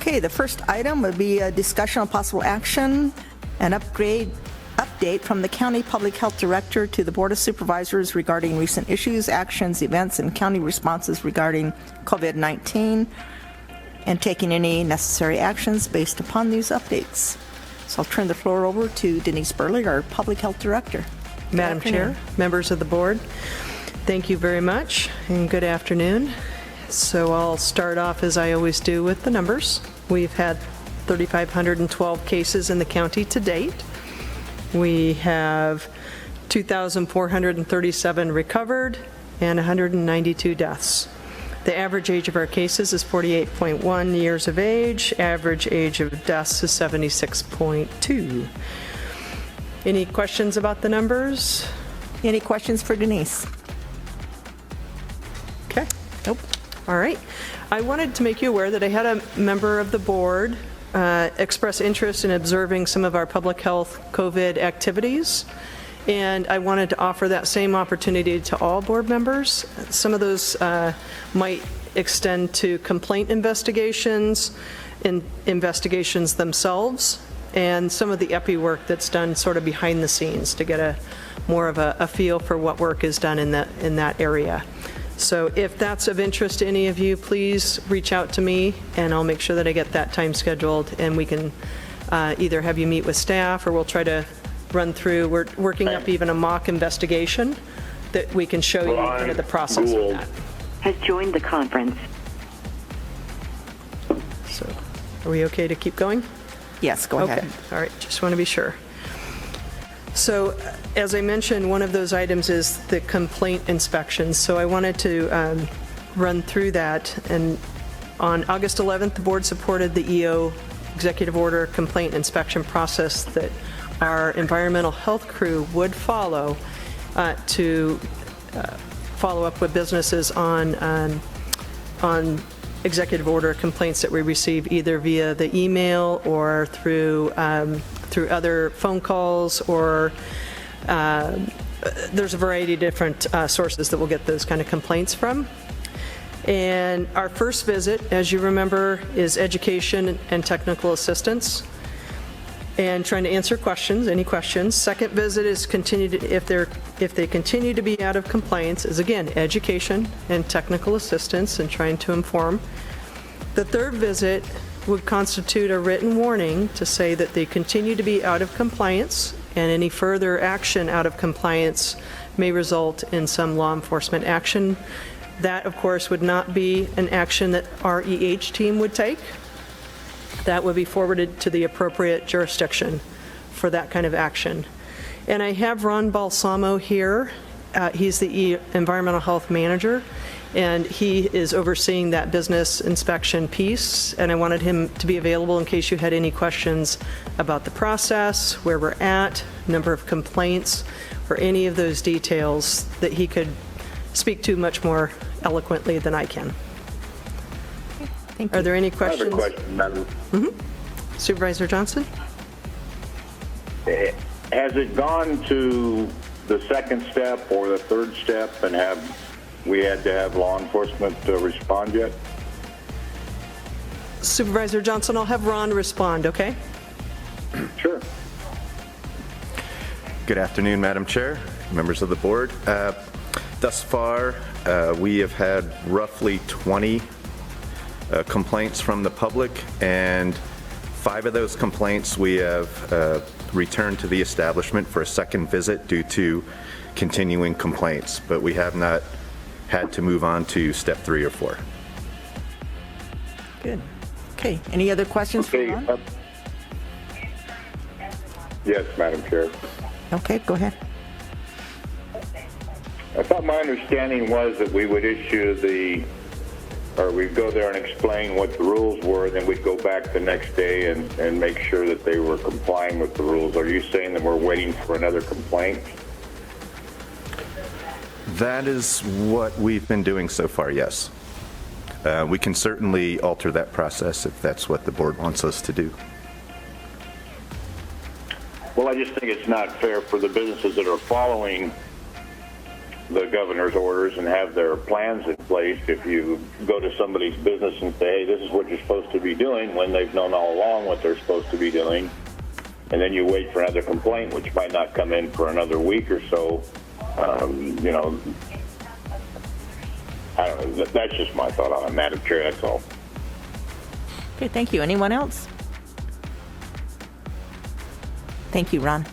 Okay, the first item would be a discussion on possible action and update from the County Public Health Director to the Board of Supervisors regarding recent issues, actions, events, and county responses regarding COVID-19, and taking any necessary actions based upon these updates. So I'll turn the floor over to Denise Burley, our Public Health Director. Madam Chair, members of the board, thank you very much, and good afternoon. So I'll start off as I always do with the numbers. We've had 3,512 cases in the county to date. We have 2,437 recovered and 192 deaths. The average age of our cases is 48.1 years of age. Average age of deaths is 76.2. Any questions about the numbers? Any questions for Denise? Okay. Nope. All right. I wanted to make you aware that I had a member of the board express interest in observing some of our public health COVID activities, and I wanted to offer that same opportunity to all board members. Some of those might extend to complaint investigations, investigations themselves, and some of the epi work that's done sort of behind the scenes to get more of a feel for what work is done in that area. So if that's of interest to any of you, please reach out to me and I'll make sure that I get that time scheduled, and we can either have you meet with staff or we'll try to run through. We're working up even a mock investigation that we can show you kind of the process of that. Has joined the conference. So are we okay to keep going? Yes, go ahead. Okay, all right, just want to be sure. So as I mentioned, one of those items is the complaint inspections. So I wanted to run through that. And on August 11th, the board supported the EO executive order complaint inspection process that our environmental health crew would follow to follow up with businesses on executive order complaints that we receive either via the email or through other phone calls, or there's a variety of different sources that we'll get those kind of complaints from. And our first visit, as you remember, is education and technical assistance and trying to answer questions, any questions. Second visit is if they continue to be out of compliance, is again education and technical assistance and trying to inform. The third visit would constitute a written warning to say that they continue to be out of compliance, and any further action out of compliance may result in some law enforcement action. That, of course, would not be an action that our EH team would take. That would be forwarded to the appropriate jurisdiction for that kind of action. And I have Ron Balsamo here. He's the environmental health manager, and he is overseeing that business inspection piece, and I wanted him to be available in case you had any questions about the process, where we're at, number of complaints, or any of those details that he could speak to much more eloquently than I can. Thank you. Are there any questions? I have a question, Madam. Supervisor Johnson? Has it gone to the second step or the third step, and have we had to have law enforcement respond yet? Supervisor Johnson, I'll have Ron respond, okay? Sure. Good afternoon, Madam Chair, members of the board. Thus far, we have had roughly 20 complaints from the public, and 5 of those complaints we have returned to the establishment for a second visit due to continuing complaints, but we have not had to move on to step 3 or 4. Good. Okay, any other questions for Ron? Yes, Madam Chair. Okay, go ahead. I thought my understanding was that we would we'd go there and explain what the rules were, then we'd go back the next day and make sure that they were complying with the rules. Are you saying that we're waiting for another complaint? That is what we've been doing so far, yes. We can certainly alter that process if that's what the board wants us to do. Well, I just think it's not fair for the businesses that are following the governor's orders and have their plans in place. If you go to somebody's business and say, hey, this is what you're supposed to be doing, when they've known all along what they're supposed to be doing, and then you wait for another complaint, which might not come in for another week or so, you know, I don't know. That's just my thought on it, Madam Chair, that's all. Okay, thank you. Anyone else? Thank you, Ron.